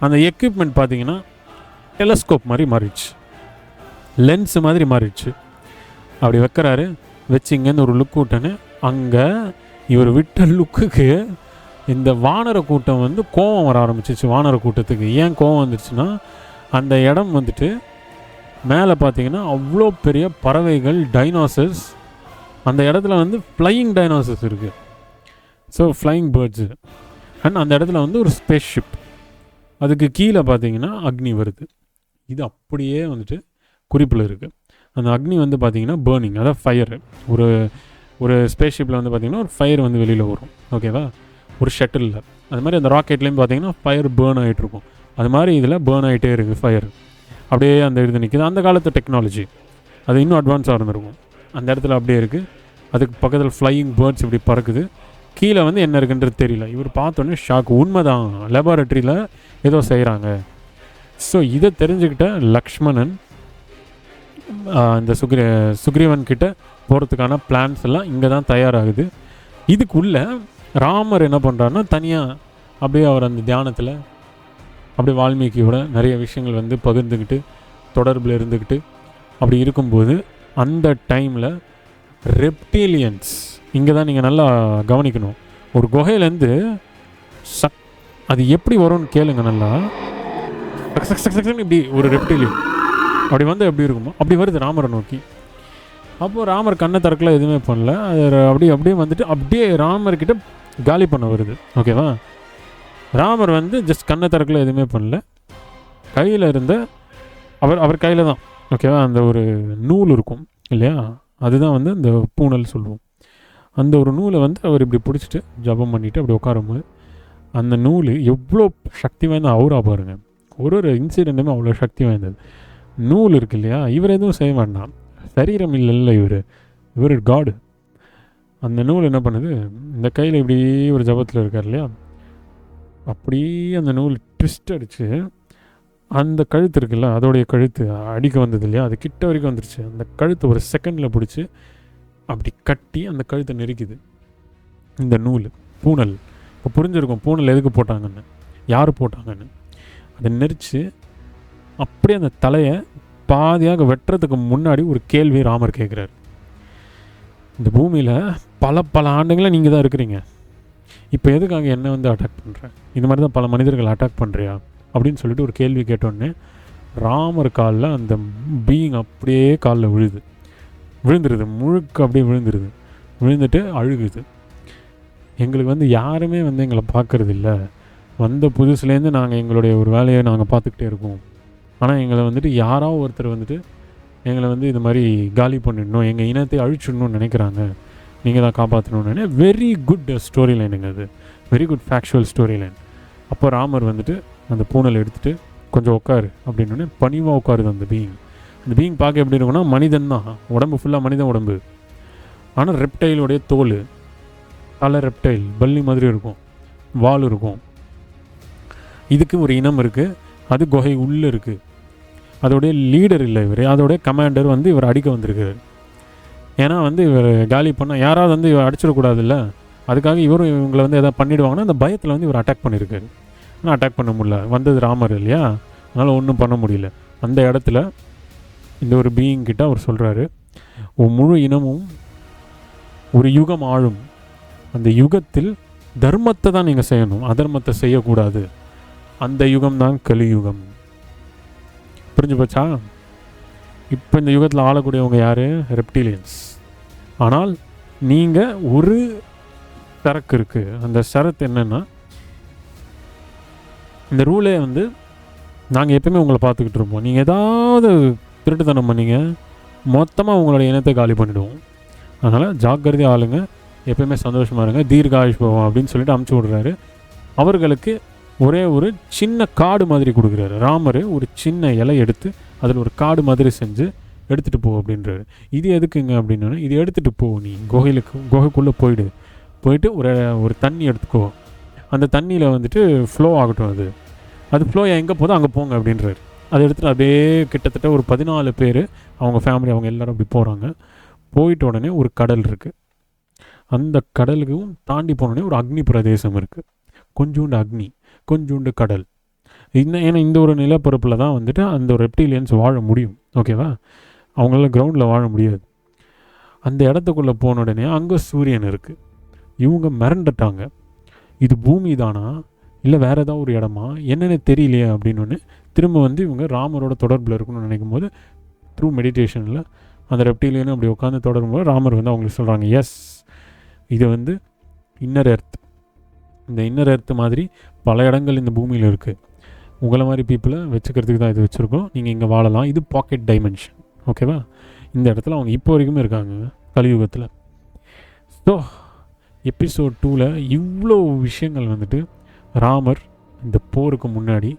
அந்த எக்யூப்மெண்ட் பார்த்தீங்கன்னா டெலஸ்கோப் மாதிரி மாறிடுச்சு, லென்ஸு மாதிரி மாறிடுச்சு. அப்படி வைக்கிறாரு, வச்சு இங்கேருந்து ஒரு லுக் விட்டோன்னே அங்கே இவர் விட்ட லுக்குக்கு இந்த வானர கூட்டம் வந்து கோவம் வர ஆரம்பிச்சிச்சு. வானர கூட்டத்துக்கு ஏன் கோவம் வந்துருச்சுன்னா, அந்த இடம் வந்துட்டு மேலே பார்த்தீங்கன்னா அவ்வளோ பெரிய பறவைகள், டைனோசர்ஸ், அந்த இடத்துல வந்து ஃப்ளையிங் டைனோசர்ஸ் இருக்குது. So flying birds. அண்ட் அந்த இடத்துல வந்து ஒரு ஸ்பேஸ் ஷிப், அதுக்கு கீழே பார்த்தீங்கன்னா அக்னி வருது. இது அப்படியே வந்துட்டு குறிப்பில் இருக்குது. அந்த அக்னி வந்து பார்த்திங்கன்னா பேர்னிங், அதாவது ஃபயர். ஒரு ஸ்பேஸ் ஷிப்பில் வந்து பார்த்திங்கன்னா ஒரு ஃபயர் வந்து வெளியில் வரும். ஓகேவா? ஒரு ஷட்டிலில் அது மாதிரி அந்த ராக்கெட்லேயும் பார்த்திங்கன்னா ஃபயர் பேர்ன் ஆகிட்ருக்கும். அது மாதிரி இதில் பேர்ன் ஆகிட்டே இருக்குது ஃபயர். அப்படியே அந்த இது நிற்கிது. அந்த காலத்து டெக்னாலஜி அது இன்னும் அட்வான்ஸாக இருந்திருக்கும். அந்த இடத்துல அப்படியே இருக்குது. அதுக்கு பக்கத்தில் ஃப்ளையிங் பேர்ட்ஸ் இப்படி பறக்குது. கீழே வந்து என்ன இருக்குன்றது தெரியல. இவர் பார்த்தோன்னே ஷாக். உண்மைதான், லெபார்ட்ரியில் ஏதோ செய்கிறாங்க. ஸோ இதை தெரிஞ்சுக்கிட்ட லக்ஷ்மணன் இந்த சுக்ரீவன் கிட்ட போகிறதுக்கான பிளான்ஸ் எல்லாம் இங்கே தான் தயாராகுது. இதுக்குள்ளே ராமர் என்ன பண்ணுறாருன்னா தனியாக அப்படியே அவர் அந்த தியானத்தில் அப்படியே வால்மீகியோட நிறைய விஷயங்கள் வந்து பகிர்ந்துக்கிட்டு தொடர்பில் இருந்துக்கிட்டு அப்படி இருக்கும்போது அந்த டைமில் ரெப்டீலியன்ஸ் இங்கே தான் நீங்கள் நல்லா கவனிக்கணும். ஒரு குகையிலேருந்து அது எப்படி வரும்னு கேளுங்க நல்லா. இப்படி ஒரு ரெப்டீலியன் அப்படி வந்து எப்படி இருக்குமோ அப்படி வருது ராமரை நோக்கி. அப்போது ராமர் கண்ணை திறக்கல, எதுவுமே பண்ணல. அது அப்படியே வந்துட்டு அப்படியே ராமர்கிட்ட காலி பண்ண வருது. ஓகேவா? ராமர் வந்து ஜஸ்ட் கண்ணை திறக்கல, எதுவுமே பண்ணல. கையில் இருந்த அவர் கையில் தான், ஓகேவா, அந்த ஒரு நூல் இருக்கும் இல்லையா, அதுதான் வந்து அந்த பூனல் சொல்லுவோம். அந்த ஒரு நூலை வந்து அவர் இப்படி பிடிச்சிட்டு ஜபம் பண்ணிவிட்டு அப்படி உட்காரும்போது அந்த நூல் எவ்வளோ சக்தி வாய்ந்த அவுரா பாருங்கள். ஒரு இன்சிடெண்ட்டுமே அவ்வளோ சக்தி வாய்ந்தது. நூல் இருக்கு இல்லையா, இவர் எதுவும் செய்ய வேண்டாம், சரீரம் இல்லைல்ல, இவர் காடு. அந்த நூல் என்ன பண்ணுது, இந்த கையில் இப்படி ஒரு ஜபத்தில் இருக்கார் இல்லையா, அப்படியே அந்த நூல் ட்விஸ்ட் அடித்து அந்த கழுத்து இருக்குல்ல, அதோடைய கழுத்து அடிக்க வந்தது இல்லையா, அது கிட்ட வரைக்கும் வந்துருச்சு. அந்த கழுத்தை ஒரு செகண்டில் பிடிச்சி அப்படி கட்டி அந்த கழுத்தை நெருக்குது இந்த நூல், பூனல். இப்போ புரிஞ்சிருக்கும் பூனல் எதுக்கு போட்டாங்கன்னு, யார் போட்டாங்கன்னு. அதை நெரிச்சு அப்படியே அந்த தலையை பாதியாக வெட்டுறதுக்கு முன்னாடி ஒரு கேள்வி ராமர் கேட்குறாரு. இந்த பூமியில் பல பல ஆண்டுகளை நீங்கள் தான் இருக்கிறீங்க, இப்போ எதுக்காக என்ன வந்து அட்டாக் பண்ணுறேன், இந்த மாதிரி தான் பல மனிதர்கள் அட்டாக் பண்ணுறியா அப்படின்னு சொல்லிட்டு ஒரு கேள்வி கேட்டோடனே ராமர் காலில் அந்த பீயிங் அப்படியே காலில் விழுந்துருது, முழுக்க அப்படியே விழுந்துட்டு அழுகுது. எங்களுக்கு வந்து யாருமே வந்து எங்களை பார்க்குறது இல்லை, வந்த புதுசுலேருந்து நாங்கள் எங்களுடைய ஒரு வேலையை நாங்கள் பார்த்துக்கிட்டே இருக்கோம், ஆனால் எங்களை வந்துட்டு யாராவது ஒருத்தர் வந்துட்டு எங்களை வந்து இது மாதிரி காலி பண்ணிடணும், எங்கள் இனத்தை அழிச்சிடணும்னு நினைக்கிறாங்க, நீங்கள் தான் காப்பாற்றணும்னு. வெரி குட் ஸ்டோரி லைனுங்க, அது very good factual story line. அப்போ ராமர் வந்துட்டு அந்த பூனலை எடுத்துகிட்டு கொஞ்சம் உட்காரு அப்படின்னோடனே பணிவாக உட்காருது அந்த பீயிங் பார்க்க எப்படி இருக்குன்னா மனிதன் தான், உடம்பு ஃபுல்லாக மனிதன் உடம்பு, ஆனால் ரெப்டைலுடைய தோல், தலை ரெப்டைல் பல்லி மாதிரி இருக்கும், வால் இருக்கும். இதுக்கு ஒரு இனம் இருக்குது, அது குகை உள்ளே இருக்குது. அதோடைய லீடர் இல்லை இவர், அதோடைய கமாண்டர் வந்து இவர் அடிக்க வந்திருக்காரு. ஏன்னா வந்து இவர் காலி பண்ணால் யாராவது வந்து இவர் அடிச்சிடக்கூடாதுல்ல, அதுக்காக இவரும் இவங்களை வந்து எதாவது பண்ணிவிடுவாங்கன்னா அந்த பயத்தில் வந்து இவர் அட்டாக் பண்ணியிருக்காரு. ஆனால் அட்டாக் பண்ண முடியல, வந்தது ராமர் இல்லையா, அதனால் ஒன்றும் பண்ண முடியல. அந்த இடத்துல இந்த ஒரு பீயிங் கிட்ட அவர் சொல்கிறாரு, முழு இனமும் ஒரு யுகம் ஆளும், அந்த யுகத்தில் தர்மத்தை தான் நீங்கள் செய்யணும், அதர்மத்தை செய்யக்கூடாது, அந்த யுகம் தான் கலியுகம். புரிஞ்சு போச்சா? இப்போ இந்த யுகத்தில் ஆளக்கூடியவங்க யார்? ரெப்டிலியன்ஸ். ஆனால் நீங்கள் ஒரு சரக்கு இருக்குது, அந்த சரத்து என்னென்னா, இந்த ரூலே வந்து நாங்கள் எப்பயுமே உங்களை பார்த்துக்கிட்டு இருப்போம், நீங்கள் ஏதாவது திருட்டுத்தனம் பண்ணீங்க மொத்தமாக உங்களோட இனத்தை காலி பண்ணிவிடுவோம், அதனால் ஜாக்கிரதை ஆளுங்க, எப்பயுமே சந்தோஷமாக இருங்க, தீர்காயுஷ் போவோம் அப்படின்னு சொல்லிட்டு அமுச்சு விடுறாரு. அவர்களுக்கு ஒரே ஒரு சின்ன காடு மாதிரி கொடுக்குறாரு ராமர். ஒரு சின்ன இலை எடுத்து அதில் ஒரு காடு மாதிரி செஞ்சு எடுத்துகிட்டு போ அப்படின்றாரு. இது எதுக்குங்க அப்படின்னா, இது எடுத்துகிட்டு போ, நீ குகைக்குள்ளே போயிட்டு ஒரு தண்ணி எடுத்துக்கோ, அந்த தண்ணியில் வந்துட்டு ஃப்ளோ ஆகட்டும், அது ஃப்ளோ எங்கே போதோ அங்கே போங்க அப்படின்றாரு. அதை எடுத்துகிட்டு அப்படியே கிட்டத்தட்ட ஒரு 14 பேர் அவங்க ஃபேமிலி அவங்க எல்லோரும் அப்படி போகிறாங்க. போயிட்ட உடனே ஒரு கடல் இருக்குது, அந்த கடலுக்கும் தாண்டி போனோடனே ஒரு அக்னி பிரதேசம் இருக்குது, கொஞ்சோண்டு கடல். ஏன்னா இந்த ஒரு நிலப்பரப்பில் தான் வந்துட்டு அந்த ஒரு ரெப்டிலியன்ஸ் வாழ முடியும், ஓகேவா? அவங்களால கிரவுண்டில் வாழ முடியாது. அந்த இடத்துக்குள்ளே போன உடனே அங்கே சூரியன் இருக்குது. இவங்க மிரண்டுட்டாங்க, இது பூமி தானா இல்லை வேறு ஏதாவது ஒரு இடமா என்னென்னு தெரியலையே அப்படின்னு. திரும்ப வந்து இவங்க ராமரோட தொடர்பில் இருக்கணும்னு நினைக்கும் போது த்ரூ மெடிடேஷனில் அந்த ரெப்டிலியனும் அப்படி உட்காந்து தொடரும்போது ராமர் வந்து அவங்களுக்கு சொல்கிறாங்க, எஸ், இது வந்து இன்னர் எர்த், இந்த இன்னர் எர்த் மாதிரி பல இடங்கள் இந்த பூமியில் இருக்குது, உங்களை மாதிரி பீப்புளை வச்சுக்கிறதுக்கு தான் இது வச்சுருக்கோம், நீங்கள் இங்கே வாழலாம், இது பாக்கெட் டைமென்ஷன், ஓகேவா? இந்த இடத்துல அவங்க இப்போ வரைக்குமே இருக்காங்க கலியுகத்தில். ஸோ எபிசோட் 2ல் இவ்வளோ விஷயங்கள் வந்துட்டு ராமர் இந்த போருக்கு முன்னாடி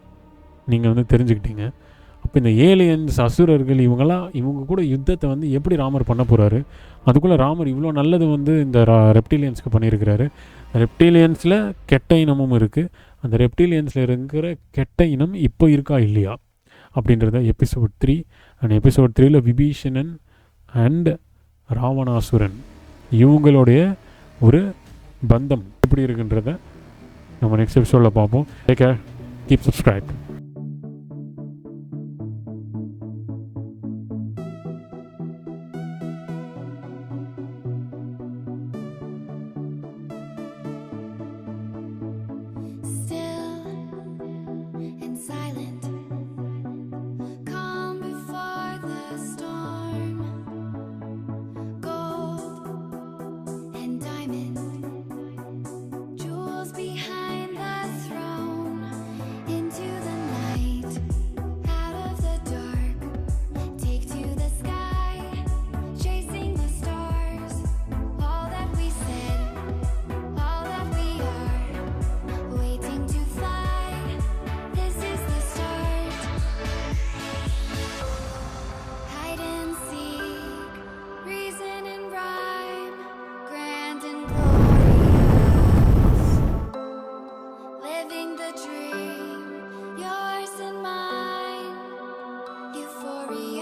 நீங்கள் வந்து தெரிஞ்சுக்கிட்டீங்க. அப்போ இந்த ஏலியன்ஸ், அசுரர்கள், இவங்க கூட யுத்தத்தை வந்து எப்படி ராமர் பண்ண போகிறாரு, அதுக்குள்ளே ராமர் இவ்வளோ நல்லது வந்து இந்த ரெப்டிலியன்ஸ்க்கு பண்ணியிருக்கிறாரு. ரெப்டிலியன்ஸில் கெட்ட இனமும் இருக்குது, அந்த ரெப்டிலியன்ஸில் இருக்கிற கெட்ட இனம் இப்போ இருக்கா இல்லையா அப்படின்றத எபிசோட் 3 அண்ட் எபிசோட் 3ல் விபீஷணன் அண்ட் ராவணாசுரன் இவங்களுடைய ஒரு பந்தம் எப்படி இருக்குன்றத நம்ம நெக்ஸ்ட் எபிசோடில் பார்ப்போம். Take care, keep subscribe. Dream, yours and mine, euphoria.